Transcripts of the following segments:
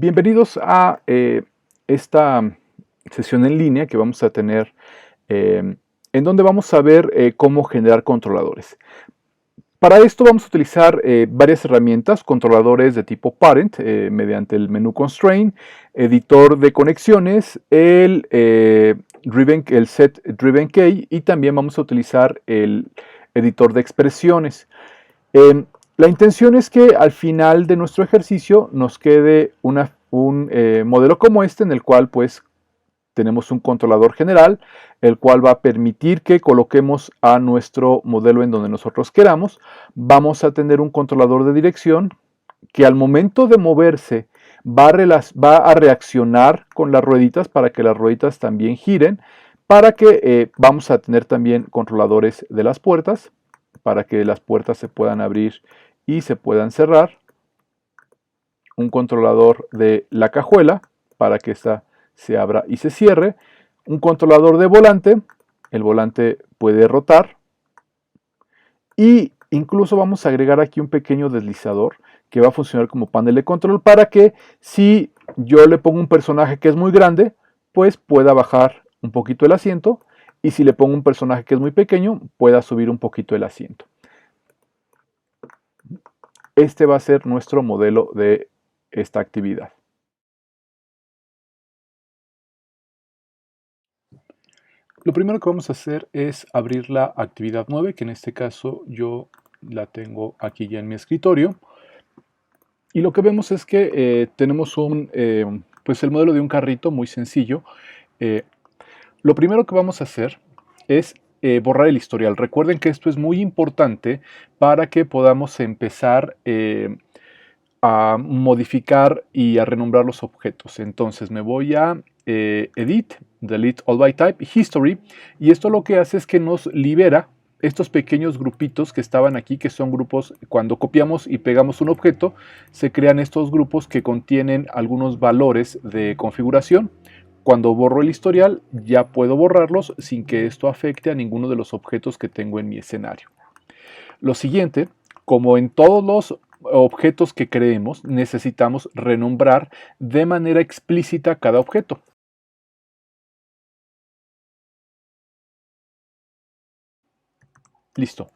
Bienvenidos a esta sesión en línea que vamos a tener en donde vamos a ver cómo generar controladores. Para esto vamos a utilizar varias herramientas, controladores de tipo parent mediante el menú constraint, editor de conexiones, el set driven key y también vamos a utilizar el editor de expresiones. La intención es que al final de nuestro ejercicio nos quede un modelo como este en el cual pues tenemos un controlador general, el cual va a permitir que coloquemos a nuestro modelo en donde nosotros queramos. Vamos a tener un controlador de dirección que al momento de moverse va a reaccionar con las rueditas para que las rueditas también giren, para que vamos a tener también controladores de las puertas, para que las puertas se puedan abrir y se puedan cerrar, un controlador de la cajuela para que ésta se abra y se cierre, un controlador de volante, el volante puede rotar y incluso vamos a agregar aquí un pequeño deslizador que va a funcionar como panel de control para que si yo le pongo un personaje que es muy grande, pues pueda bajar un poquito el asiento y si le pongo un personaje que es muy pequeño, pueda subir un poquito el asiento. Este va a ser nuestro modelo de esta actividad. Lo primero que vamos a hacer es abrir la actividad 9, que en este caso yo la tengo aquí ya en mi escritorio. Y lo que vemos es que tenemos pues el modelo de un carrito muy sencillo. Eh, lo primero que vamos a hacer es borrar el historial. Recuerden que esto es muy importante para que podamos empezar a modificar y a renombrar los objetos. Entonces me voy a Edit, Delete All by Type, History, y esto lo que hace es que nos libera estos pequeños grupitos que estaban aquí, que son grupos, cuando copiamos y pegamos un objeto, se crean estos grupos que contienen algunos valores de configuración. Cuando borro el historial, ya puedo borrarlos sin que esto afecte a ninguno de los objetos que tengo en mi escenario. Lo siguiente, como en todos los objetos que creemos, necesitamos renombrar de manera explícita cada objeto. Listo.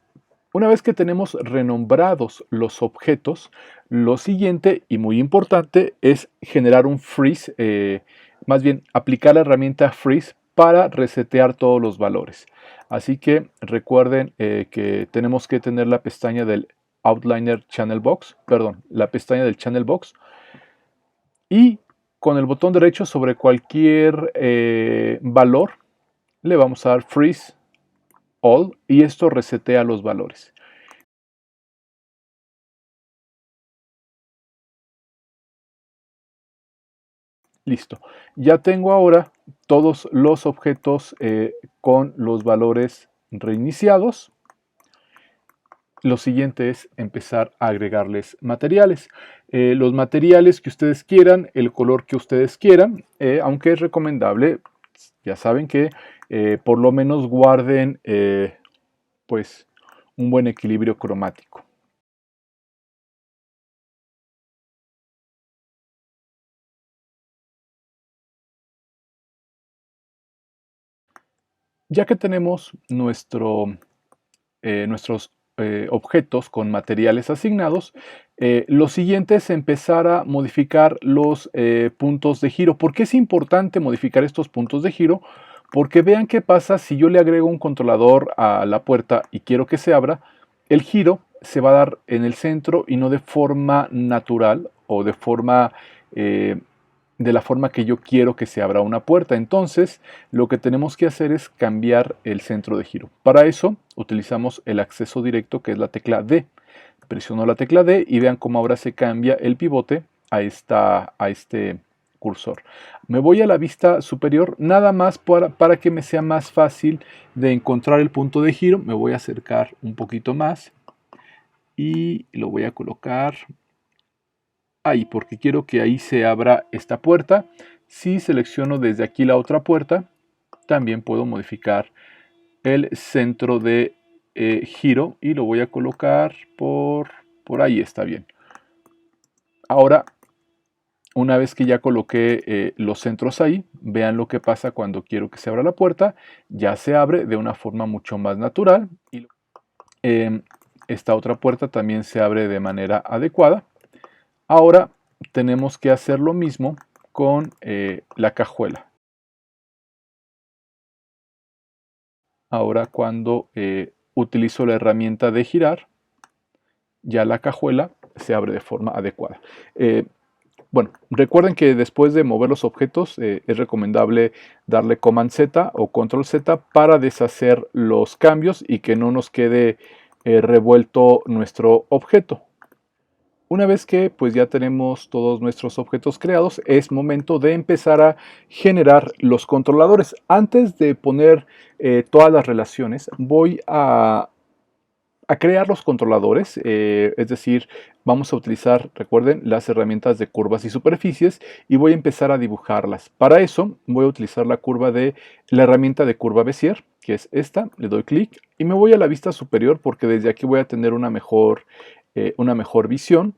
Una vez que tenemos renombrados los objetos, lo siguiente y muy importante es generar un freeze, más bien aplicar la herramienta freeze para resetear todos los valores. Así que recuerden que tenemos que tener la pestaña del Outliner Channel Box, perdón, la pestaña del Channel Box y con el botón derecho sobre cualquier valor le vamos a dar Freeze All y esto resetea los valores. Listo. Ya tengo ahora todos los objetos con los valores reiniciados. Lo siguiente es empezar a agregarles materiales. Los materiales que ustedes quieran, el color que ustedes quieran, aunque es recomendable, ya saben que por lo menos guarden pues un buen equilibrio cromático. Ya que tenemos nuestros objetos con materiales asignados, lo siguiente es empezar a modificar los puntos de giro. ¿Por qué es importante modificar estos puntos de giro? Porque vean qué pasa si yo le agrego un controlador a la puerta y quiero que se abra, el giro se va a dar en el centro y no de forma natural o de la forma que yo quiero que se abra una puerta. Entonces, lo que tenemos que hacer es cambiar el centro de giro. Para eso, utilizamos el acceso directo, que es la tecla D. Presiono la tecla D y vean cómo ahora se cambia el pivote a este cursor. Me voy a la vista superior, nada más para que me sea más fácil de encontrar el punto de giro. Me voy a acercar un poquito más y lo voy a colocar ahí, porque quiero que ahí se abra esta puerta. Si selecciono desde aquí la otra puerta, también puedo modificar el centro de giro y lo voy a colocar por ahí, está bien. Ahora Una vez que ya coloqué los centros ahí, vean lo que pasa cuando quiero que se abra la puerta. Ya se abre de una forma mucho más natural. Y esta otra puerta también se abre de manera adecuada. Ahora tenemos que hacer lo mismo con la cajuela. Ahora cuando utilizo la herramienta de girar, ya la cajuela se abre de forma adecuada. Bueno, recuerden que después de mover los objetos es recomendable darle Command Z o Control Z para deshacer los cambios y que no nos quede revuelto nuestro objeto. Una vez que pues ya tenemos todos nuestros objetos creados, es momento de empezar a generar los controladores. Antes de poner todas las relaciones, voy a crear los controladores, es decir, vamos a utilizar, recuerden, las herramientas de curvas y superficies y voy a empezar a dibujarlas. Para eso voy a utilizar la herramienta de curva Bézier, que es esta, le doy clic y me voy a la vista superior porque desde aquí voy a tener una mejor visión.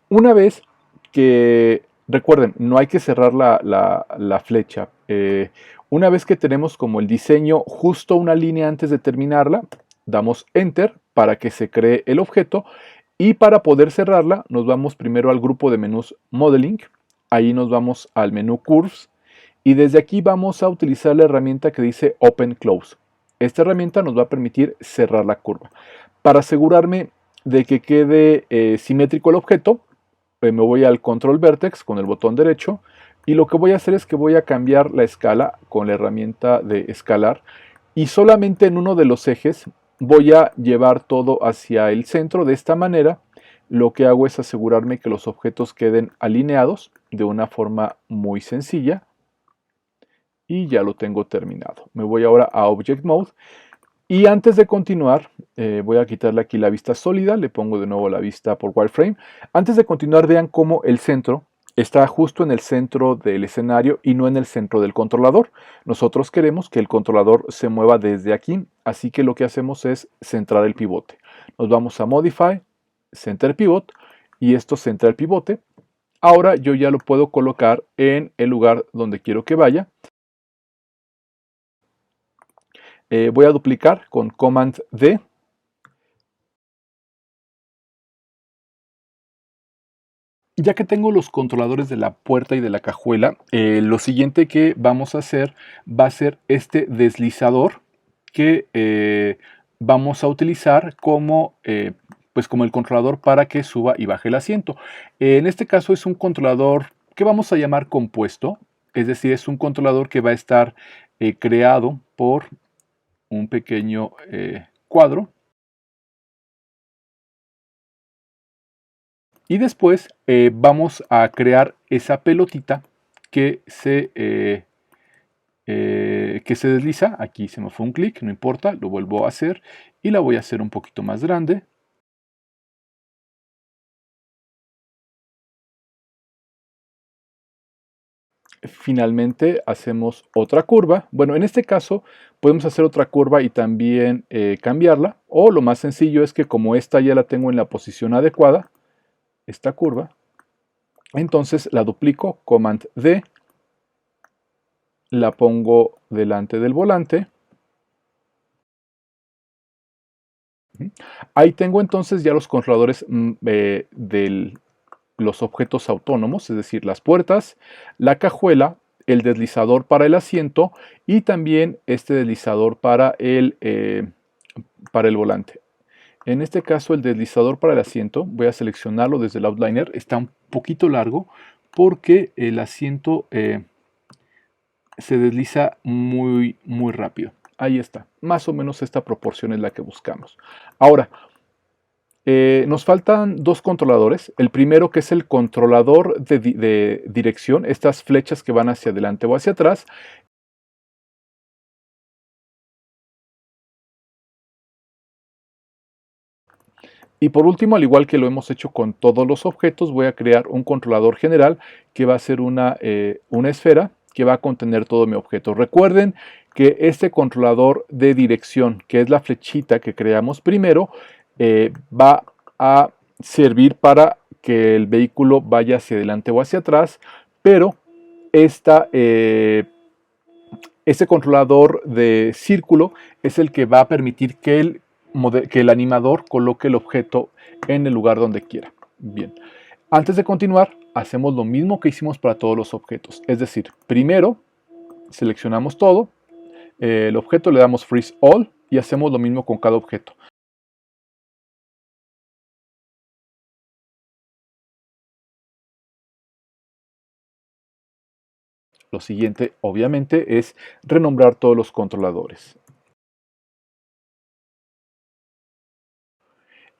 Una vez que, recuerden, no hay que cerrar la flecha. Una vez que tenemos como el diseño justo una línea antes de terminarla, damos Enter para que se cree el objeto y para poder cerrarla nos vamos primero al grupo de menús Modeling, ahí nos vamos al menú Curves y desde aquí vamos a utilizar la herramienta que dice Open Close. Esta herramienta nos va a permitir cerrar la curva. Para asegurarme de que quede simétrico el objeto, me voy al Control Vertex con el botón derecho y lo que voy a hacer es que voy a cambiar la escala con la herramienta de escalar y solamente en uno de los ejes voy a llevar todo hacia el centro. De esta manera lo que hago es asegurarme que los objetos queden alineados de una forma muy sencilla y ya lo tengo terminado. Me voy ahora a Object Mode y antes de continuar voy a quitarle aquí la vista sólida, le pongo de nuevo la vista por wireframe. Antes de continuar vean cómo el centro está justo en el centro del escenario y no en el centro del controlador. Nosotros queremos que el controlador se mueva desde aquí, así que lo que hacemos es centrar el pivote. Nos vamos a Modify, Center Pivot y esto centra el pivote. Ahora yo ya lo puedo colocar en el lugar donde quiero que vaya. Voy a duplicar con Command D. Ya que tengo los controladores de la puerta y de la cajuela, lo siguiente que vamos a hacer va a ser este deslizador que vamos a utilizar como, pues como el controlador para que suba y baje el asiento. En este caso es un controlador que vamos a llamar compuesto, es decir, es un controlador que va a estar creado por un pequeño cuadro. Y después vamos a crear esa pelotita que se desliza. Aquí se me fue un clic, no importa, lo vuelvo a hacer y la voy a hacer un poquito más grande. Finalmente hacemos otra curva. Bueno, en este caso podemos hacer otra curva y también cambiarla. O lo más sencillo es que como esta ya la tengo en la posición adecuada, esta curva, entonces la duplico, Command D, la pongo delante del volante. Ahí tengo entonces ya los controladores de los objetos autónomos, es decir, las puertas, la cajuela, el deslizador para el asiento y también este deslizador para el volante. En este caso el deslizador para el asiento, voy a seleccionarlo desde el outliner, está un poquito largo porque el asiento se desliza muy rápido. Ahí está, más o menos esta proporción es la que buscamos. Ahora, nos faltan dos controladores. El primero que es el controlador de dirección, estas flechas que van hacia adelante o hacia atrás. Y por último, al igual que lo hemos hecho con todos los objetos, voy a crear un controlador general que va a ser una esfera que va a contener todo mi objeto. Recuerden que este controlador de dirección, que es la flechita que creamos primero, va a servir para que el vehículo vaya hacia adelante o hacia atrás, pero este controlador de círculo es el que va a permitir que el animador coloque el objeto en el lugar donde quiera. Bien, antes de continuar, hacemos lo mismo que hicimos para todos los objetos. Es decir, primero seleccionamos todo, el objeto le damos Freeze All y hacemos lo mismo con cada objeto. Lo siguiente, obviamente, es renombrar todos los controladores.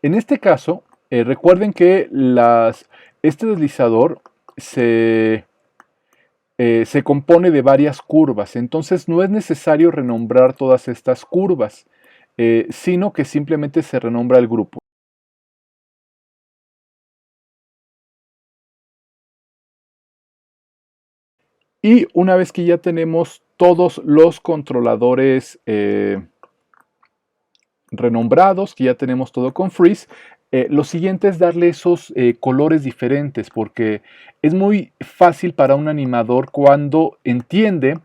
En este caso, recuerden que este deslizador se compone de varias curvas, entonces no es necesario renombrar todas estas curvas, sino que simplemente se renombra el grupo. Y una vez que ya tenemos todos los controladores renombrados, que ya tenemos todo con Freeze, lo siguiente es darle esos colores diferentes, porque es muy fácil para un animador cuando entiende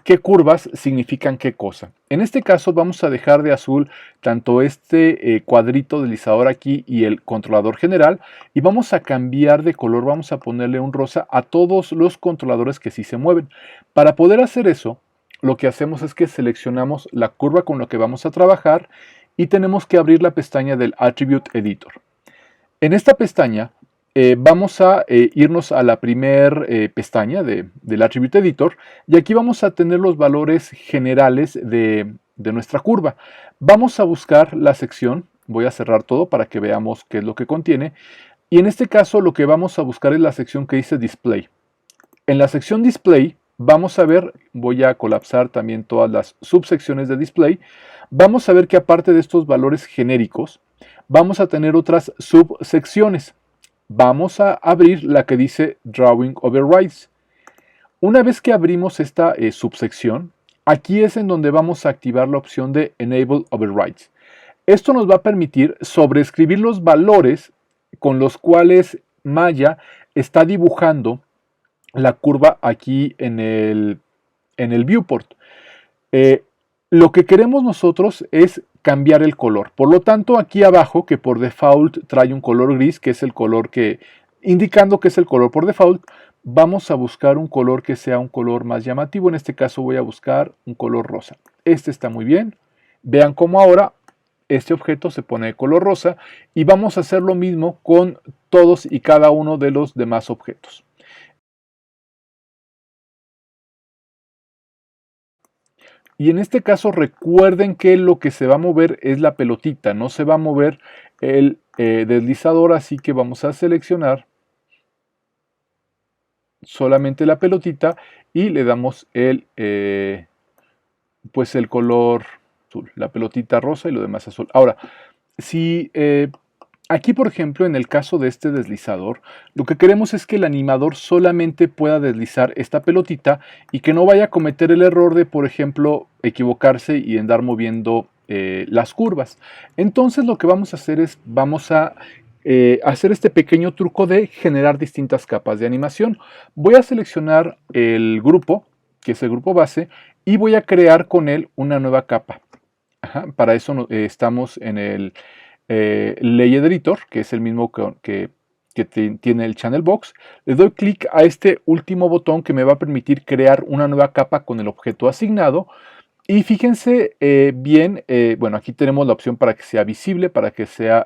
qué curvas significan qué cosa. En este caso vamos a dejar de azul tanto este cuadrito deslizador aquí y el controlador general, y vamos a cambiar de color, vamos a ponerle un rosa a todos los controladores que sí se mueven. Para poder hacer eso, lo que hacemos es que seleccionamos la curva con la que vamos a trabajar y tenemos que abrir la pestaña del Attribute Editor. En esta pestaña vamos a irnos a la primera pestaña del Attribute Editor, y aquí vamos a tener los valores generales de nuestra curva. Vamos a buscar la sección, voy a cerrar todo para que veamos qué es lo que contiene, y en este caso lo que vamos a buscar es la sección que dice Display. En la sección Display vamos a ver, voy a colapsar también todas las subsecciones de Display, vamos a ver que aparte de estos valores genéricos, vamos a tener otras subsecciones. Vamos a abrir la que dice Drawing Overrides. Una vez que abrimos esta subsección, aquí es en donde vamos a activar la opción de Enable Overrides. Esto nos va a permitir sobreescribir los valores con los cuales Maya está dibujando la curva aquí en el viewport. Lo que queremos nosotros es cambiar el color. Por lo tanto, aquí abajo, que por default trae un color gris, que es el color indicando que es el color por default, vamos a buscar un color que sea un color más llamativo. En este caso voy a buscar un color rosa. Este está muy bien. Vean cómo ahora este objeto se pone de color rosa, y vamos a hacer lo mismo con todos y cada uno de los demás objetos. Y en este caso recuerden que lo que se va a mover es la pelotita, no se va a mover el deslizador, así que vamos a seleccionar solamente la pelotita y le damos pues el color azul, la pelotita rosa y lo demás azul. Ahora, si aquí, por ejemplo, en el caso de este deslizador, lo que queremos es que el animador solamente pueda deslizar esta pelotita y que no vaya a cometer el error de, por ejemplo, equivocarse y andar moviendo las curvas. Entonces lo que vamos a hacer es, vamos a hacer este pequeño truco de generar distintas capas de animación. Voy a seleccionar el grupo, que es el grupo base, y voy a crear con él una nueva capa. Para eso estamos en el Layer Editor, que es el mismo que tiene el Channel Box. Le doy clic a este último botón que me va a permitir crear una nueva capa con el objeto asignado. Y fíjense bien, bueno, aquí tenemos la opción para que sea visible, para que sea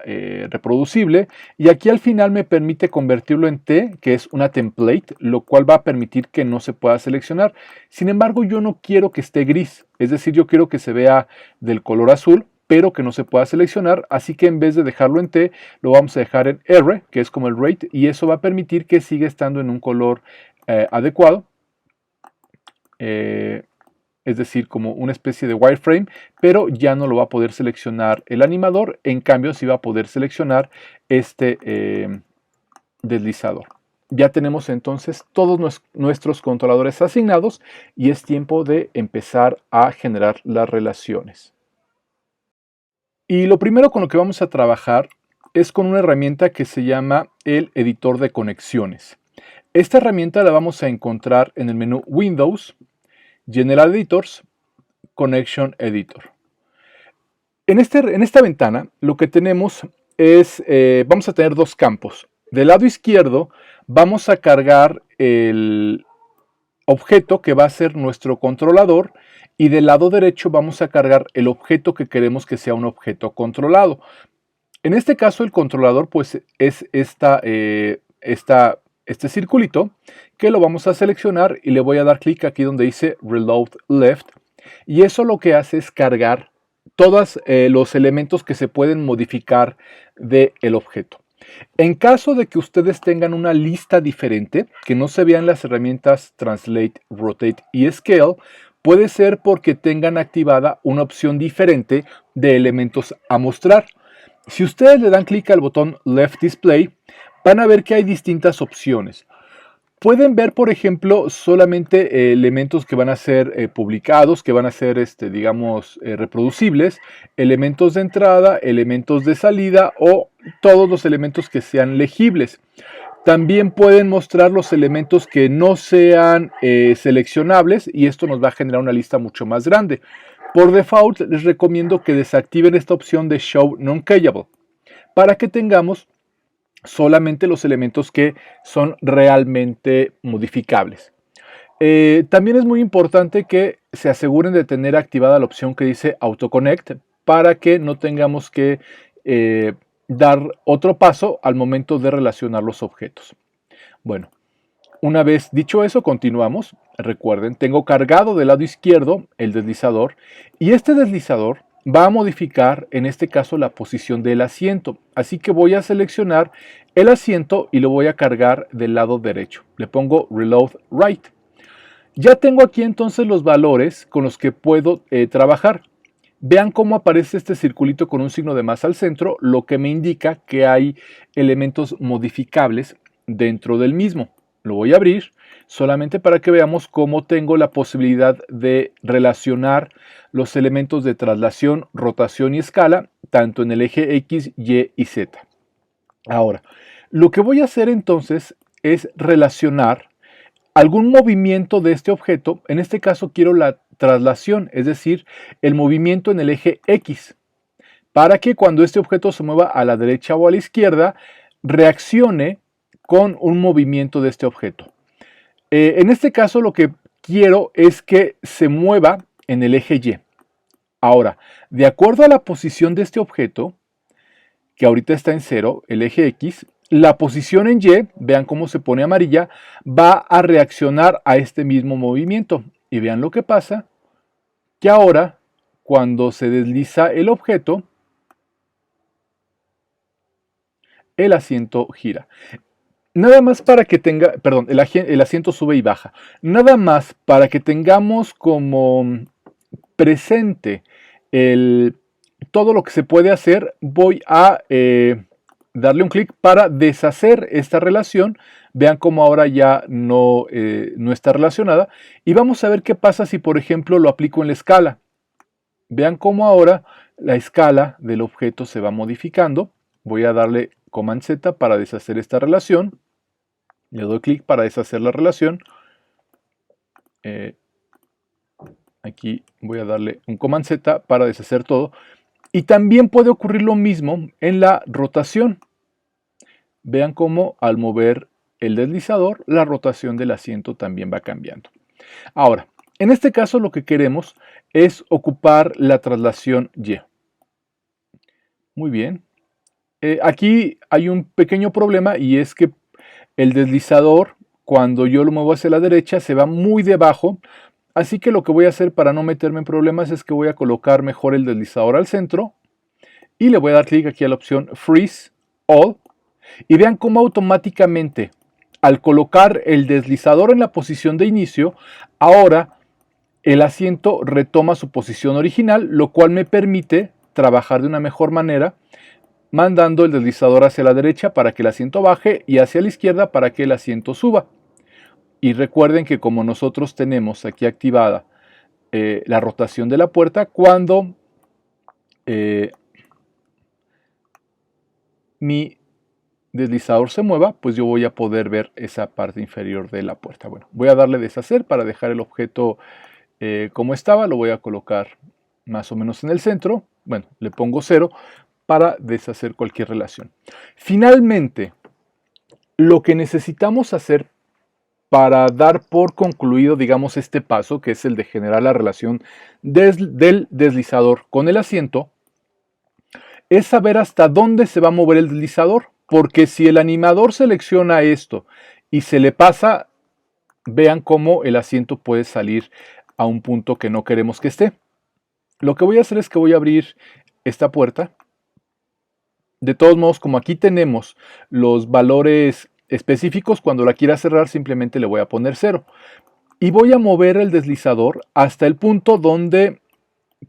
reproducible, y aquí al final me permite convertirlo en T, que es una template, lo cual va a permitir que no se pueda seleccionar. Sin embargo, yo no quiero que esté gris, es decir, yo quiero que se vea del color azul, pero que no se pueda seleccionar, así que en vez de dejarlo en T, lo vamos a dejar en R, que es como el rate, y eso va a permitir que siga estando en un color adecuado. Es decir, como una especie de wireframe, pero ya no lo va a poder seleccionar el animador, en cambio sí va a poder seleccionar este deslizador. Ya tenemos entonces todos nuestros controladores asignados y es tiempo de empezar a generar las relaciones. Y lo primero con lo que vamos a trabajar es con una herramienta que se llama el editor de conexiones. Esta herramienta la vamos a encontrar en el menú Windows, General Editors, Connection Editor. En esta ventana lo que tenemos es, vamos a tener dos campos. Del lado izquierdo vamos a cargar el objeto que va a ser nuestro controlador y del lado derecho vamos a cargar el objeto que queremos que sea un objeto controlado. En este caso el controlador pues es este circulito que lo vamos a seleccionar y le voy a dar clic aquí donde dice Reload Left y eso lo que hace es cargar todos los elementos que se pueden modificar del objeto. En caso de que ustedes tengan una lista diferente, que no se vean las herramientas Translate, Rotate y Scale, puede ser porque tengan activada una opción diferente de elementos a mostrar. Si ustedes le dan clic al botón Left Display, van a ver que hay distintas opciones. Pueden ver, por ejemplo, solamente elementos que van a ser publicados, que van a ser, digamos, reproducibles, elementos de entrada, elementos de salida o todos los elementos que sean legibles. También pueden mostrar los elementos que no sean seleccionables y esto nos va a generar una lista mucho más grande. Por default, les recomiendo que desactiven esta opción de Show Non-Keyable para que tengamos solamente los elementos que son realmente modificables. También es muy importante que se aseguren de tener activada la opción que dice AutoConnect para que no tengamos que dar otro paso al momento de relacionar los objetos. Bueno, una vez dicho eso, continuamos. Recuerden, tengo cargado del lado izquierdo el deslizador y este deslizador va a modificar en este caso la posición del asiento. Así que voy a seleccionar el asiento y lo voy a cargar del lado derecho. Le pongo Reload Right. Ya tengo aquí entonces los valores con los que puedo trabajar. Vean cómo aparece este circulito con un signo de más al centro, lo que me indica que hay elementos modificables dentro del mismo. Lo voy a abrir solamente para que veamos cómo tengo la posibilidad de relacionar los elementos de traslación, rotación y escala, tanto en el eje X, Y y Z. Ahora, lo que voy a hacer entonces es relacionar algún movimiento de este objeto. En este caso quiero la traslación, es decir, el movimiento en el eje X, para que cuando este objeto se mueva a la derecha o a la izquierda, reaccione con un movimiento de este objeto. En este caso lo que quiero es que se mueva en el eje Y. Ahora, de acuerdo a la posición de este objeto, que ahorita está en 0, el eje X, la posición en Y, vean cómo se pone amarilla, va a reaccionar a este mismo movimiento. Y vean lo que pasa, que ahora, cuando se desliza el objeto, el asiento gira. Nada más para que tenga, perdón, el asiento sube y baja. Nada más para que tengamos como presente todo lo que se puede hacer, voy a darle un clic para deshacer esta relación. Vean cómo ahora ya no está relacionada. Y vamos a ver qué pasa si, por ejemplo, lo aplico en la escala. Vean cómo ahora la escala del objeto se va modificando. Voy a darle Command Z para deshacer esta relación. Le doy clic para deshacer la relación. Aquí voy a darle un Command Z para deshacer todo. Y también puede ocurrir lo mismo en la rotación. Vean cómo al mover el deslizador, la rotación del asiento también va cambiando. Ahora, en este caso lo que queremos es ocupar la traslación Y. Muy bien. Aquí hay un pequeño problema y es que el deslizador, cuando yo lo muevo hacia la derecha, se va muy debajo. Así que lo que voy a hacer para no meterme en problemas es que voy a colocar mejor el deslizador al centro y le voy a dar clic aquí a la opción Freeze All. Y vean cómo automáticamente, al colocar el deslizador en la posición de inicio, ahora el asiento retoma su posición original, lo cual me permite trabajar de una mejor manera, mandando el deslizador hacia la derecha para que el asiento baje y hacia la izquierda para que el asiento suba. Y recuerden que como nosotros tenemos aquí activada la rotación de la puerta, cuando mi deslizador se mueva, pues yo voy a poder ver esa parte inferior de la puerta. Bueno, voy a darle deshacer para dejar el objeto como estaba. Lo voy a colocar más o menos en el centro. Bueno, le pongo 0 para deshacer cualquier relación. Finalmente, lo que necesitamos hacer para dar por concluido, digamos, este paso, que es el de generar la relación del deslizador con el asiento, es saber hasta dónde se va a mover el deslizador. Porque si el animador selecciona esto y se le pasa, vean cómo el asiento puede salir a un punto que no queremos que esté. Lo que voy a hacer es que voy a abrir esta puerta. De todos modos, como aquí tenemos los valores específicos, cuando la quiera cerrar simplemente le voy a poner 0. Y voy a mover el deslizador hasta el punto donde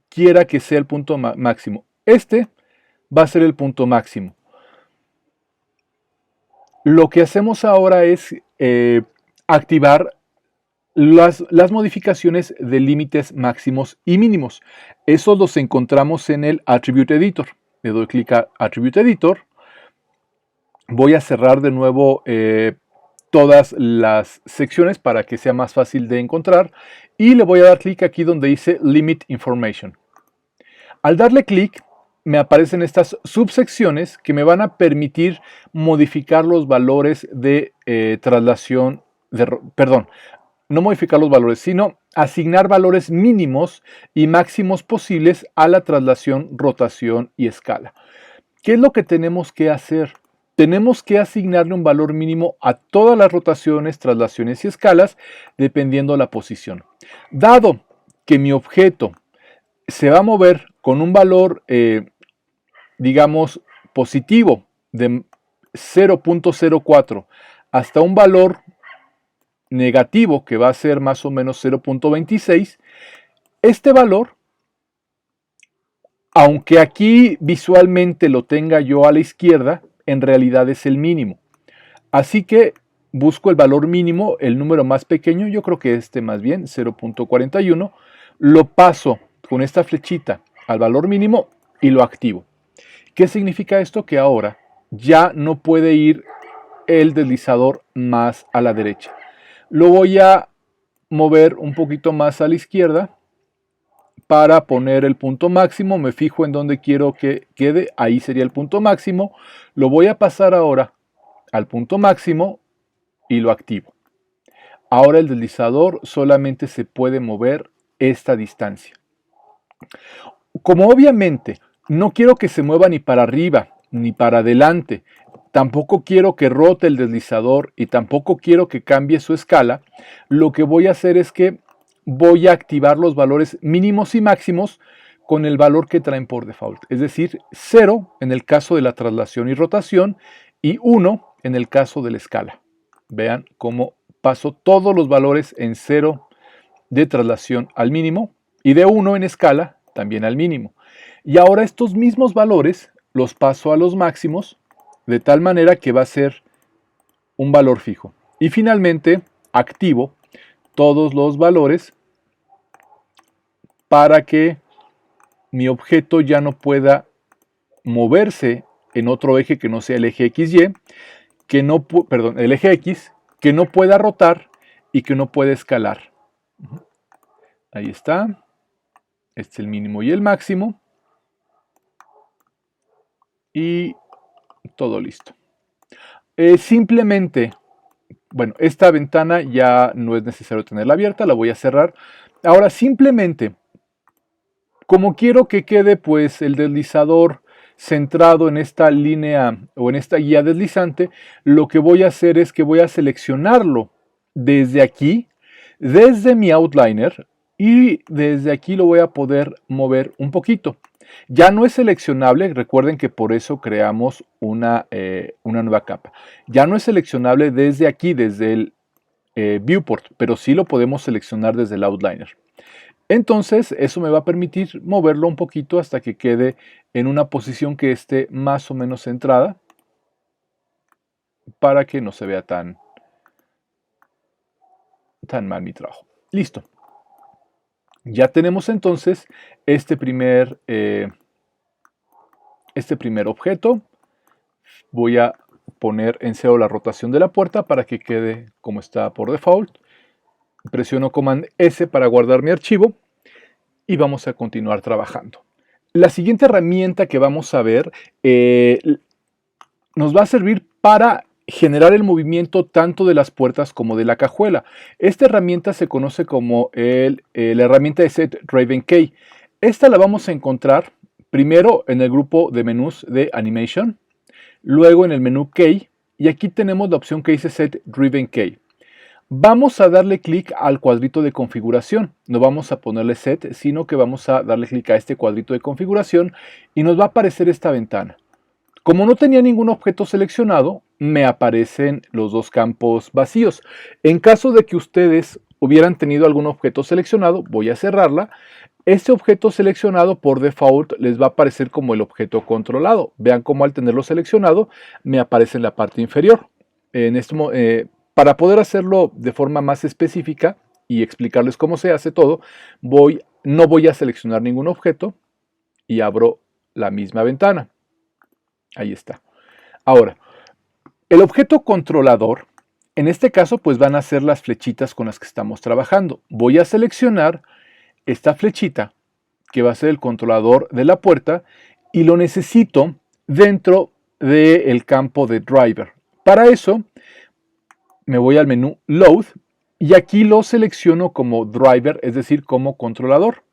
quiera que sea el punto máximo. Este va a ser el punto máximo. Lo que hacemos ahora es activar las modificaciones de límites máximos y mínimos. Esos los encontramos en el Attribute Editor. Le doy clic a Attribute Editor. Voy a cerrar de nuevo todas las secciones para que sea más fácil de encontrar. Y le voy a dar clic aquí donde dice Limit Information. Al darle clic, me aparecen estas subsecciones que me van a permitir modificar los valores de traslación, perdón, no modificar los valores, sino asignar valores mínimos y máximos posibles a la traslación, rotación y escala. ¿Qué es lo que tenemos que hacer? Tenemos que asignarle un valor mínimo a todas las rotaciones, traslaciones y escalas, dependiendo de la posición. Dado que mi objeto se va a mover con un valor, digamos, positivo de 0.04 hasta un valor negativo que va a ser más o menos 0.26, este valor, aunque aquí visualmente lo tenga yo a la izquierda, en realidad es el mínimo. Así que busco el valor mínimo, el número más pequeño, yo creo que este más bien, 0.41, lo paso con esta flechita al valor mínimo y lo activo. ¿Qué significa esto? Que ahora ya no puede ir el deslizador más a la derecha. Lo voy a mover un poquito más a la izquierda para poner el punto máximo. Me fijo en donde quiero que quede, ahí sería el punto máximo. Lo voy a pasar ahora al punto máximo y lo activo. Ahora el deslizador solamente se puede mover esta distancia. Como obviamente no quiero que se mueva ni para arriba ni para adelante, tampoco quiero que rote el deslizador y tampoco quiero que cambie su escala, lo que voy a hacer es que voy a activar los valores mínimos y máximos con el valor que traen por default. Es decir, 0 en el caso de la traslación y rotación y 1 en el caso de la escala. Vean cómo paso todos los valores en 0 de traslación al mínimo y de 1 en escala también al mínimo. Y ahora estos mismos valores los paso a los máximos de tal manera que va a ser un valor fijo. Y finalmente activo todos los valores para que mi objeto ya no pueda moverse en otro eje que no sea el eje XY, el eje X, que no pueda rotar y que no pueda escalar. Ahí está. Este es el mínimo y el máximo. Y todo listo. Simplemente, bueno, esta ventana ya no es necesario tenerla abierta, la voy a cerrar. Ahora simplemente, como quiero que quede pues el deslizador centrado en esta línea o en esta guía deslizante, lo que voy a hacer es que voy a seleccionarlo desde aquí, desde mi outliner, y desde aquí lo voy a poder mover un poquito. Ya no es seleccionable, recuerden que por eso creamos una nueva capa. Ya no es seleccionable desde aquí, desde el viewport, pero sí lo podemos seleccionar desde el outliner. Entonces eso me va a permitir moverlo un poquito hasta que quede en una posición que esté más o menos centrada para que no se vea tan mal mi trabajo. Listo. Ya tenemos entonces este primer objeto. Voy a poner en 0 la rotación de la puerta para que quede como está por default. Presiono Command S para guardar mi archivo y vamos a continuar trabajando. La siguiente herramienta que vamos a ver nos va a servir para generar el movimiento tanto de las puertas como de la cajuela. Esta herramienta se conoce como la herramienta de Set Driven Key. Esta la vamos a encontrar primero en el grupo de menús de Animation, luego en el menú Key, y aquí tenemos la opción que dice Set Driven Key. Vamos a darle clic al cuadrito de configuración. No vamos a ponerle Set, sino que vamos a darle clic a este cuadrito de configuración y nos va a aparecer esta ventana. Como no tenía ningún objeto seleccionado, me aparecen los dos campos vacíos. En caso de que ustedes hubieran tenido algún objeto seleccionado, voy a cerrarla. Este objeto seleccionado por default les va a aparecer como el objeto controlado. Vean cómo al tenerlo seleccionado me aparece en la parte inferior. Para poder hacerlo de forma más específica y explicarles cómo se hace todo, no voy a seleccionar ningún objeto y abro la misma ventana. Ahí está. Ahora, el objeto controlador, en este caso, pues van a ser las flechitas con las que estamos trabajando. Voy a seleccionar esta flechita, que va a ser el controlador de la puerta, y lo necesito dentro del campo de driver. Para eso, me voy al menú Load, y aquí lo selecciono como driver, es decir, como controlador.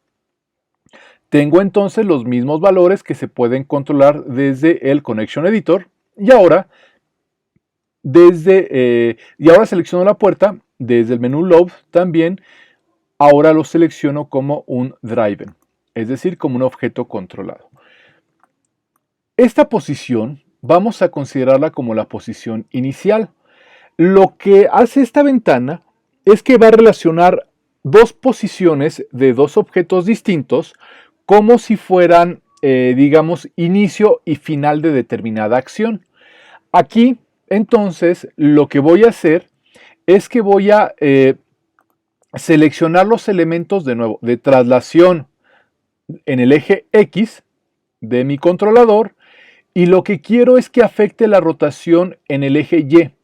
Tengo entonces los mismos valores que se pueden controlar desde el Connection Editor y ahora selecciono la puerta desde el menú Load también. Ahora lo selecciono como un driven, es decir, como un objeto controlado. Esta posición vamos a considerarla como la posición inicial. Lo que hace esta ventana es que va a relacionar dos posiciones de dos objetos distintos como si fueran, digamos, inicio y final de determinada acción. Aquí, entonces, lo que voy a hacer es que voy a seleccionar los elementos de nuevo de traslación en el eje X de mi controlador y lo que quiero es que afecte la rotación en el eje Y,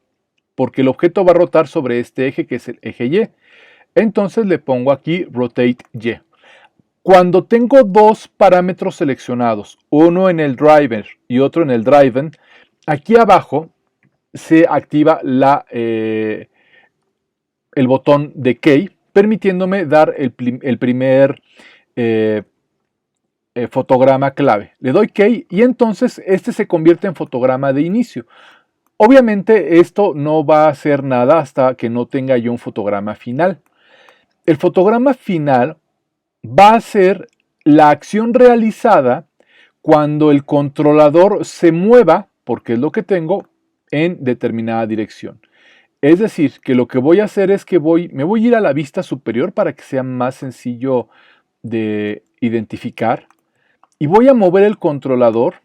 porque el objeto va a rotar sobre este eje que es el eje Y. Entonces le pongo aquí Rotate Y. Cuando tengo dos parámetros seleccionados, uno en el driver y otro en el driven, aquí abajo se activa el botón de key, permitiéndome dar el primer fotograma clave. Le doy key y entonces este se convierte en fotograma de inicio. Obviamente esto no va a hacer nada hasta que no tenga yo un fotograma final. El fotograma final va a ser la acción realizada cuando el controlador se mueva, porque es lo que tengo, en determinada dirección. Es decir, que lo que voy a hacer es que me voy a ir a la vista superior para que sea más sencillo de identificar. Y voy a mover el controlador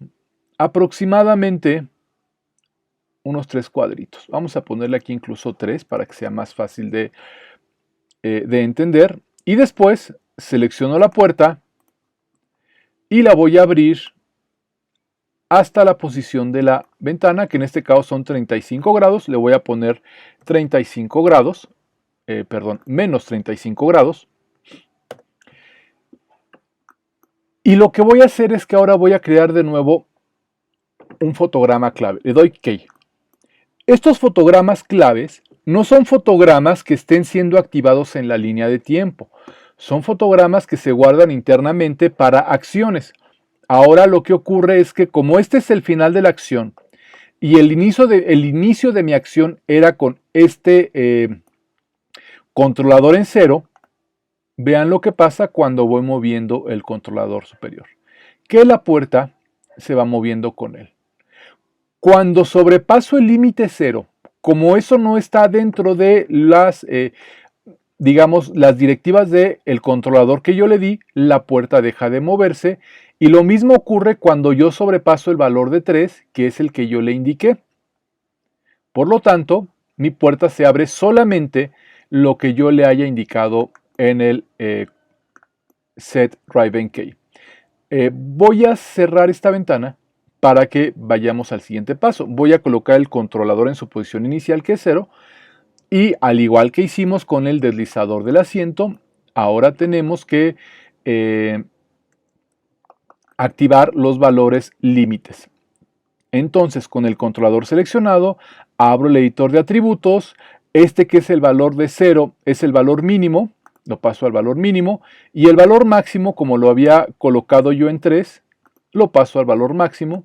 aproximadamente unos 3 cuadritos. Vamos a ponerle aquí incluso 3 para que sea más fácil de entender. Y después selecciono la puerta y la voy a abrir hasta la posición de la ventana, que en este caso son 35 grados. Le voy a poner 35 grados, menos 35 grados. Y lo que voy a hacer es que ahora voy a crear de nuevo un fotograma clave. Le doy key. Estos fotogramas claves no son fotogramas que estén siendo activados en la línea de tiempo. Son fotogramas que se guardan internamente para acciones. Ahora lo que ocurre es que como este es el final de la acción y el inicio de mi acción era con este controlador en 0, vean lo que pasa cuando voy moviendo el controlador superior. Que la puerta se va moviendo con él. Cuando sobrepaso el límite 0, como eso no está dentro de las directivas del controlador que yo le di, la puerta deja de moverse y lo mismo ocurre cuando yo sobrepaso el valor de 3, que es el que yo le indiqué. Por lo tanto, mi puerta se abre solamente lo que yo le haya indicado en el Set Driven Key. Voy a cerrar esta ventana para que vayamos al siguiente paso. Voy a colocar el controlador en su posición inicial, que es 0, y al igual que hicimos con el deslizador del asiento, ahora tenemos que activar los valores límites. Entonces, con el controlador seleccionado, abro el editor de atributos. Este, que es el valor de 0, es el valor mínimo. Lo paso al valor mínimo. Y el valor máximo, como lo había colocado yo en 3, lo paso al valor máximo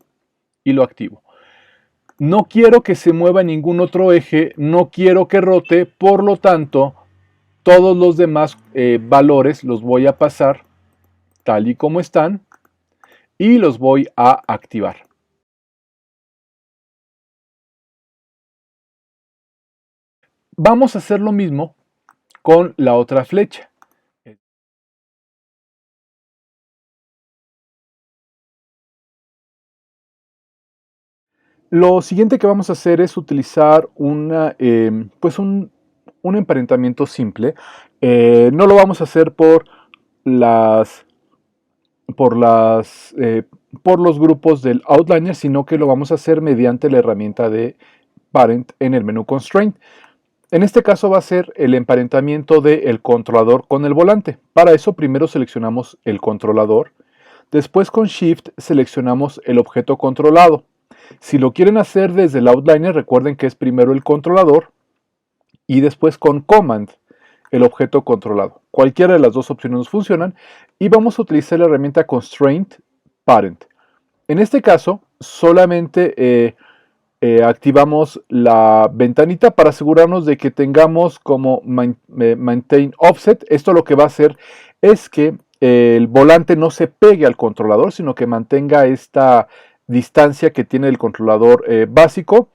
y lo activo. No quiero que se mueva ningún otro eje, no quiero que rote, por lo tanto, todos los demás valores los voy a pasar tal y como están y los voy a activar. Vamos a hacer lo mismo con la otra flecha. Lo siguiente que vamos a hacer es utilizar pues un emparentamiento simple. No lo vamos a hacer por los grupos del outliner, sino que lo vamos a hacer mediante la herramienta de parent en el menú constraint. En este caso va a ser el emparentamiento del controlador con el volante. Para eso primero seleccionamos el controlador, después con Shift seleccionamos el objeto controlado. Si lo quieren hacer desde el outliner, recuerden que es primero el controlador y después con Command el objeto controlado. Cualquiera de las dos opciones nos funcionan y vamos a utilizar la herramienta Constraint Parent. En este caso, solamente activamos la ventanita para asegurarnos de que tengamos como Maintain Offset. Esto lo que va a hacer es que el volante no se pegue al controlador, sino que mantenga esta distancia que tiene el controlador básico.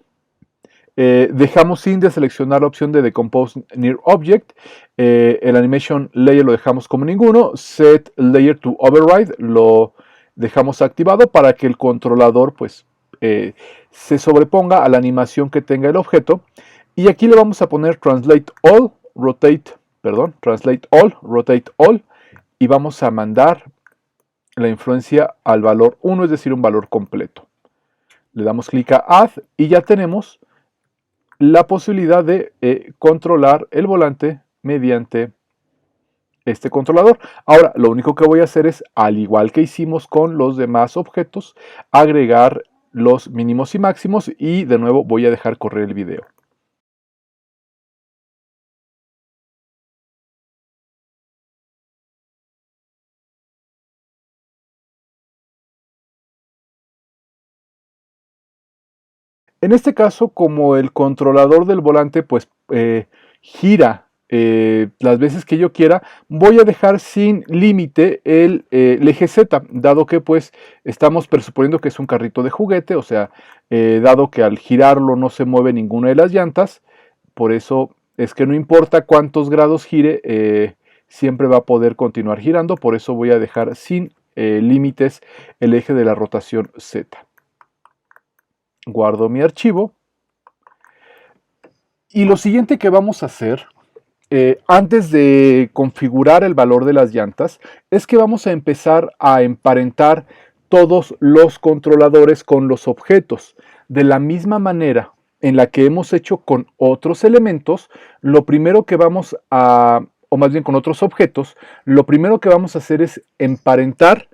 Dejamos sin deseleccionar la opción de Decompose Near Object. El Animation Layer lo dejamos como ninguno. Set Layer to Override lo dejamos activado para que el controlador pues se sobreponga a la animación que tenga el objeto. Y aquí le vamos a poner Translate All, Rotate All. Y vamos a mandar la influencia al valor 1, es decir, un valor completo. Le damos clic a Add y ya tenemos la posibilidad de controlar el volante mediante este controlador. Ahora, lo único que voy a hacer es, al igual que hicimos con los demás objetos, agregar los mínimos y máximos y de nuevo voy a dejar correr el video. En este caso, como el controlador del volante pues gira las veces que yo quiera, voy a dejar sin límite el eje Z, dado que pues estamos presuponiendo que es un carrito de juguete, o sea, dado que al girarlo no se mueve ninguna de las llantas, por eso es que no importa cuántos grados gire, siempre va a poder continuar girando, por eso voy a dejar sin límites el eje de la rotación Z. Guardo mi archivo. Y lo siguiente que vamos a hacer, antes de configurar el valor de las llantas, es que vamos a empezar a emparentar todos los controladores con los objetos. De la misma manera en la que hemos hecho con otros elementos, lo primero que vamos a, o más bien con otros objetos, lo primero que vamos a hacer es emparentar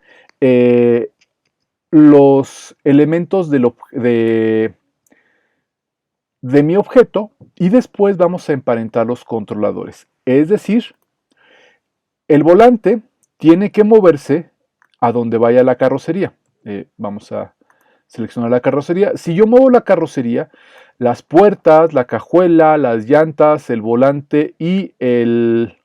los elementos de mi objeto y después vamos a emparentar los controladores. Es decir, el volante tiene que moverse a donde vaya la carrocería. Vamos a seleccionar la carrocería. Si yo muevo la carrocería, las puertas, la cajuela, las llantas, el volante y el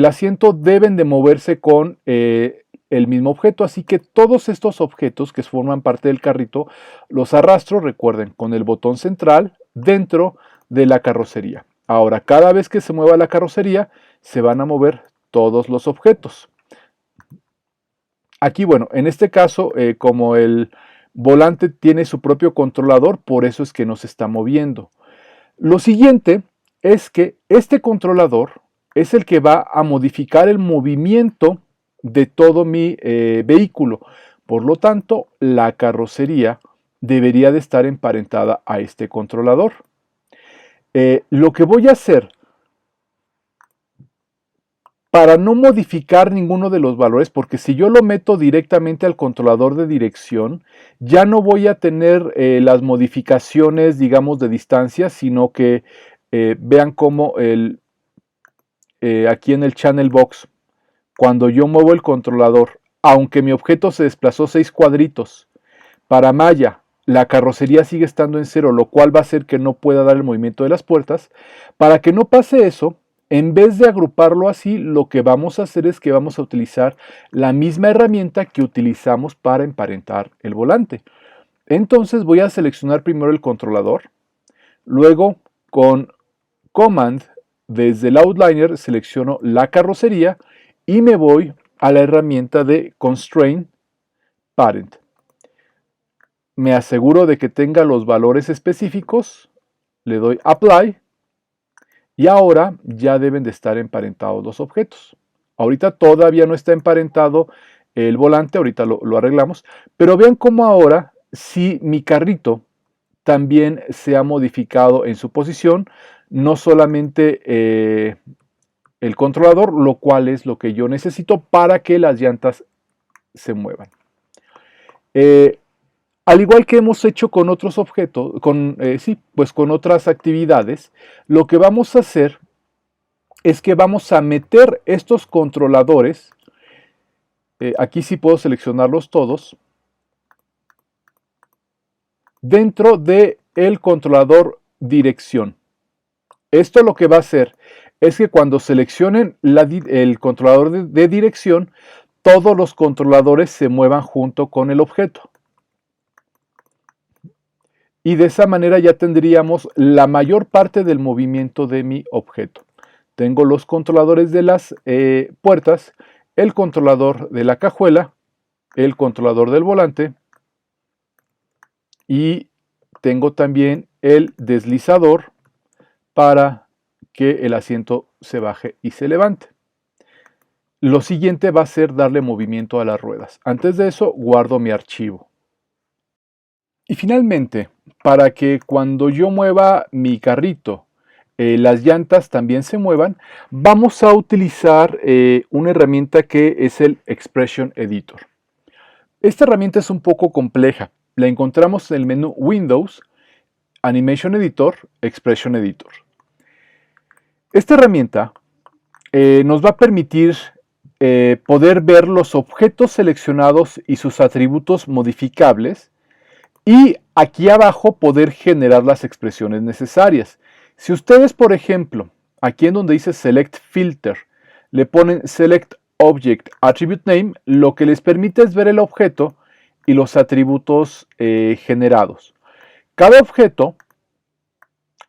asiento deben de moverse con el mismo objeto, así que todos estos objetos que forman parte del carrito los arrastro, recuerden, con el botón central dentro de la carrocería. Ahora, cada vez que se mueva la carrocería, se van a mover todos los objetos. Aquí, bueno, en este caso, como el volante tiene su propio controlador, por eso es que no se está moviendo. Lo siguiente es que este controlador es el que va a modificar el movimiento de todo mi vehículo. Por lo tanto, la carrocería debería de estar emparentada a este controlador. Lo que voy a hacer para no modificar ninguno de los valores, porque si yo lo meto directamente al controlador de dirección, ya no voy a tener las modificaciones, digamos, de distancia, sino que vean cómo aquí en el channel box, cuando yo muevo el controlador, aunque mi objeto se desplazó 6 cuadritos, para Maya la carrocería sigue estando en 0, lo cual va a hacer que no pueda dar el movimiento de las puertas. Para que no pase eso, en vez de agruparlo así, lo que vamos a hacer es que vamos a utilizar la misma herramienta que utilizamos para emparentar el volante. Entonces voy a seleccionar primero el controlador, luego con Command desde el Outliner selecciono la carrocería y me voy a la herramienta de Constraint Parent. Me aseguro de que tenga los valores específicos, le doy Apply y ahora ya deben de estar emparentados los objetos. Ahorita todavía no está emparentado el volante, ahorita lo arreglamos, pero vean cómo ahora si mi carrito también se ha modificado en su posición, no solamente el controlador, lo cual es lo que yo necesito para que las llantas se muevan. Al igual que hemos hecho con otros objetos, con otras actividades, lo que vamos a hacer es que vamos a meter estos controladores, aquí sí puedo seleccionarlos todos, dentro del controlador dirección. Esto lo que va a hacer es que cuando seleccionen el controlador de dirección, todos los controladores se muevan junto con el objeto. Y de esa manera ya tendríamos la mayor parte del movimiento de mi objeto. Tengo los controladores de las puertas, el controlador de la cajuela, el controlador del volante y tengo también el deslizador para que el asiento se baje y se levante. Lo siguiente va a ser darle movimiento a las ruedas. Antes de eso, guardo mi archivo. Y finalmente, para que cuando yo mueva mi carrito, las llantas también se muevan, vamos a utilizar una herramienta que es el Expression Editor. Esta herramienta es un poco compleja. La encontramos en el menú Windows, Animation Editor, Expression Editor. Esta herramienta nos va a permitir poder ver los objetos seleccionados y sus atributos modificables y aquí abajo poder generar las expresiones necesarias. Si ustedes, por ejemplo, aquí en donde dice Select Filter, le ponen Select Object Attribute Name, lo que les permite es ver el objeto y los atributos generados. Cada objeto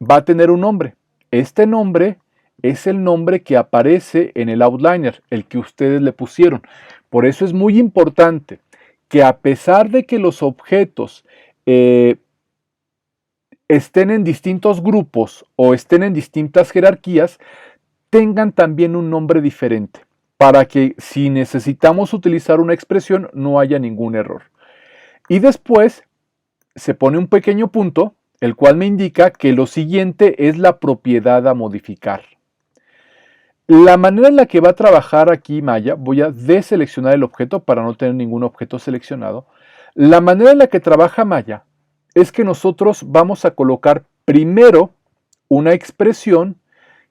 va a tener un nombre. Este nombre es el nombre que aparece en el Outliner, el que ustedes le pusieron. Por eso es muy importante que a pesar de que los objetos estén en distintos grupos o estén en distintas jerarquías, tengan también un nombre diferente, para que si necesitamos utilizar una expresión no haya ningún error. Y después se pone un pequeño punto, el cual me indica que lo siguiente es la propiedad a modificar. La manera en la que va a trabajar aquí Maya, voy a deseleccionar el objeto para no tener ningún objeto seleccionado. La manera en la que trabaja Maya es que nosotros vamos a colocar primero una expresión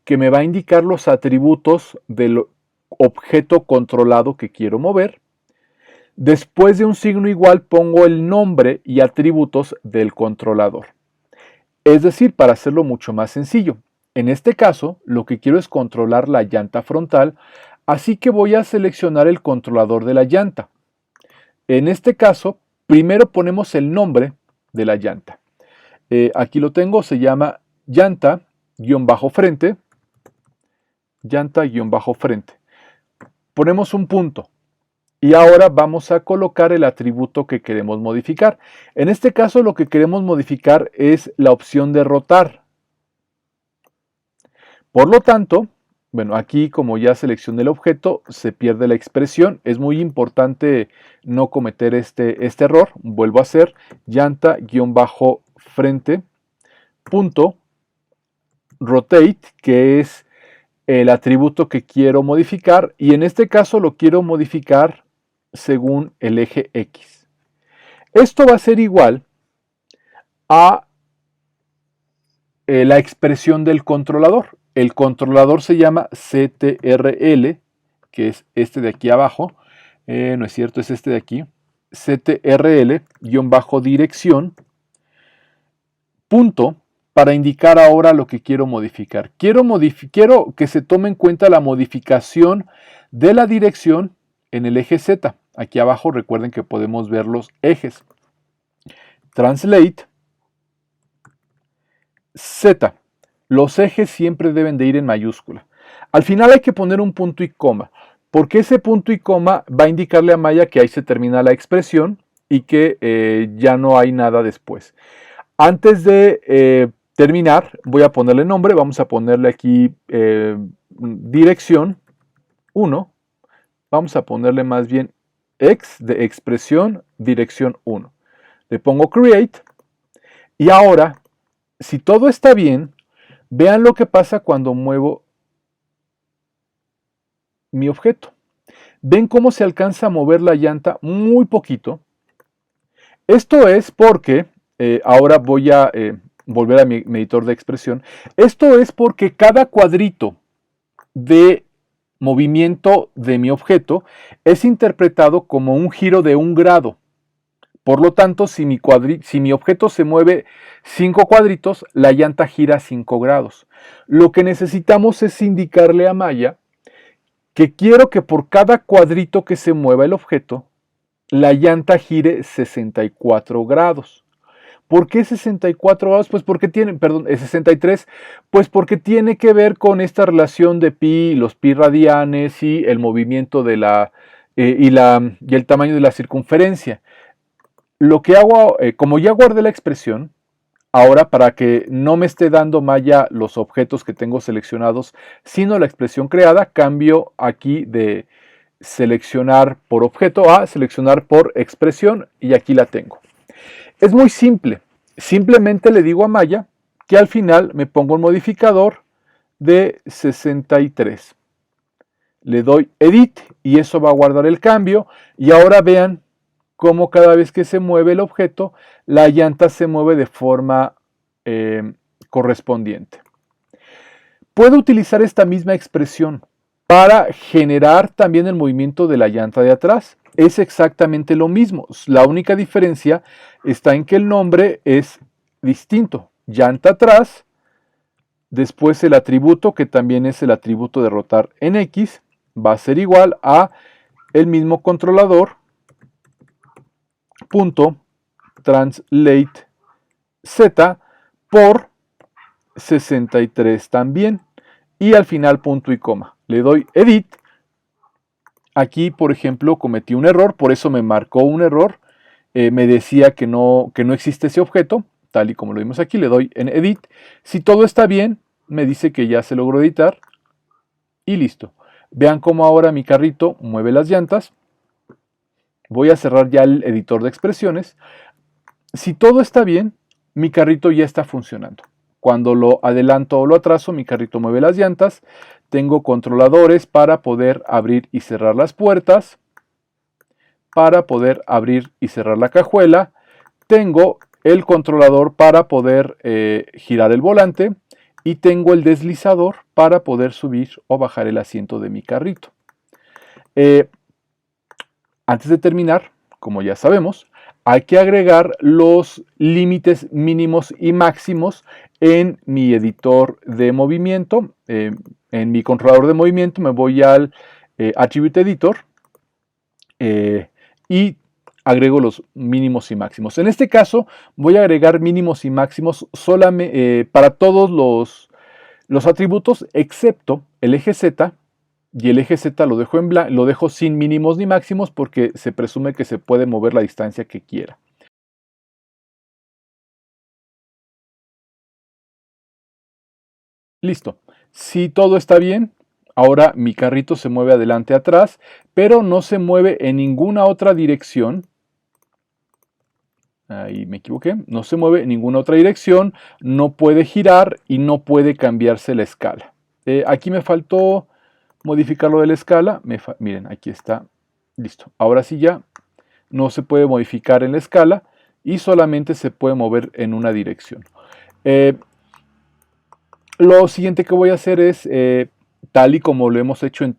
que me va a indicar los atributos del objeto controlado que quiero mover. Después de un signo igual pongo el nombre y atributos del controlador. Es decir, para hacerlo mucho más sencillo. En este caso, lo que quiero es controlar la llanta frontal, así que voy a seleccionar el controlador de la llanta. En este caso, primero ponemos el nombre de la llanta. Aquí lo tengo, se llama llanta-frente. Llanta-frente. Ponemos un punto. Y ahora vamos a colocar el atributo que queremos modificar. En este caso, lo que queremos modificar es la opción de rotar. Por lo tanto, Bueno, aquí como ya seleccioné el objeto, se pierde la expresión. Es muy importante no cometer este error. Vuelvo a hacer llanta-frente punto rotate, que es el atributo que quiero modificar, y en este caso lo quiero modificar según el eje X. Esto va a ser igual a la expresión del controlador. El controlador se llama CTRL, que es este de aquí abajo. No es cierto, es este de aquí. CTRL-dirección, punto, para indicar ahora lo que quiero modificar. Quiero que se tome en cuenta la modificación de la dirección en el eje Z. Aquí abajo recuerden que podemos ver los ejes. Translate Z. Los ejes siempre deben de ir en mayúscula. Al final hay que poner un punto y coma, porque ese punto y coma va a indicarle a Maya que ahí se termina la expresión y que ya no hay nada después. Antes de terminar, voy a ponerle nombre. Vamos a ponerle aquí dirección 1. Vamos a ponerle más bien X de expresión, dirección 1. Le pongo create. Y ahora, si todo está bien, vean lo que pasa cuando muevo mi objeto. ¿Ven cómo se alcanza a mover la llanta muy poquito? Esto es porque, ahora voy a volver a mi editor de expresión. Esto es porque cada cuadrito de movimiento de mi objeto es interpretado como un giro de 1 grado. Por lo tanto, si mi objeto se mueve 5 cuadritos, la llanta gira 5 grados. Lo que necesitamos es indicarle a Maya que quiero que por cada cuadrito que se mueva el objeto, la llanta gire 64 grados. ¿Por qué 64 grados? Pues porque tiene, perdón, 63, pues porque tiene que ver con esta relación de pi, los pi radianes y el movimiento de y el tamaño de la circunferencia. Lo que hago, como ya guardé la expresión, ahora para que no me esté dando Maya los objetos que tengo seleccionados, sino la expresión creada, cambio aquí de seleccionar por objeto a seleccionar por expresión y aquí la tengo. Es muy simple. Simplemente le digo a Maya que al final me pongo un modificador de 63. Le doy edit y eso va a guardar el cambio. Y ahora vean cómo cada vez que se mueve el objeto, la llanta se mueve de forma correspondiente. Puedo utilizar esta misma expresión para generar también el movimiento de la llanta de atrás. Es exactamente lo mismo. La única diferencia está en que el nombre es distinto. Llanta atrás, después el atributo, que también es el atributo de rotar en X, va a ser igual a el mismo controlador, punto, translate Z por 63 también. Y al final punto y coma. Le doy edit. Aquí, por ejemplo, cometí un error, por eso me marcó un error. Me decía que no existe ese objeto, tal y como lo vimos aquí. Le doy en edit. Si todo está bien, me dice que ya se logró editar. Y listo. Vean cómo ahora mi carrito mueve las llantas. Voy a cerrar ya el editor de expresiones. Si todo está bien, mi carrito ya está funcionando. Cuando lo adelanto o lo atraso, mi carrito mueve las llantas. Tengo controladores para poder abrir y cerrar las puertas, para poder abrir y cerrar la cajuela. Tengo el controlador para poder girar el volante y tengo el deslizador para poder subir o bajar el asiento de mi carrito. Antes de terminar, como ya sabemos, hay que agregar los límites mínimos y máximos en mi editor de movimiento. En mi controlador de movimiento me voy al Attribute Editor y agrego los mínimos y máximos. En este caso voy a agregar mínimos y máximos solamente para todos los atributos excepto el eje Z. Y el eje Z lo dejo, lo dejo sin mínimos ni máximos porque se presume que se puede mover la distancia que quiera. Listo. Si todo está bien, Ahora mi carrito se mueve adelante atrás, pero no se mueve en ninguna otra dirección. Ahí me equivoqué. No se mueve en ninguna otra dirección, no puede girar y no puede cambiarse la escala. Aquí me faltó modificar lo de la escala. Miren, aquí está. Listo. Ahora sí ya no se puede modificar en la escala y solamente se puede mover en una dirección. Lo siguiente que voy a hacer es, tal y como lo hemos hecho en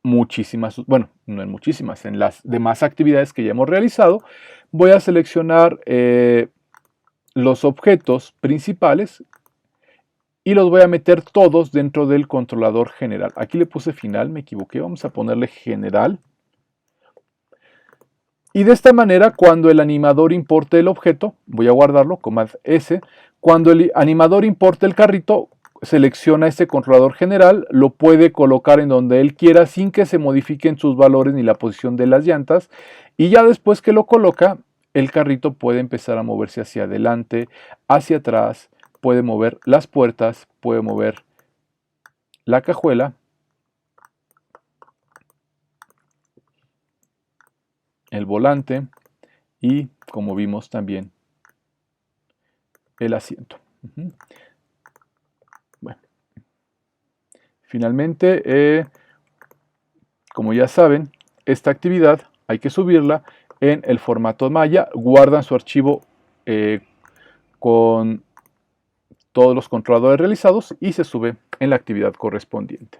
muchísimas, bueno, no en muchísimas, en las demás actividades que ya hemos realizado, voy a seleccionar los objetos principales y los voy a meter todos dentro del controlador general. Aquí le puse final, me equivoqué, vamos a ponerle general. Y de esta manera, cuando el animador importe el objeto, voy a guardarlo, Command S, cuando el animador importe el carrito, selecciona este controlador general, lo puede colocar en donde él quiera sin que se modifiquen sus valores ni la posición de las llantas. Y ya después que lo coloca, el carrito puede empezar a moverse hacia adelante, hacia atrás, puede mover las puertas, puede mover la cajuela, el volante y, como vimos también, el asiento. Bueno. Finalmente, como ya saben, esta actividad hay que subirla en el formato Maya. Guardan su archivo con todos los controladores realizados y se sube en la actividad correspondiente.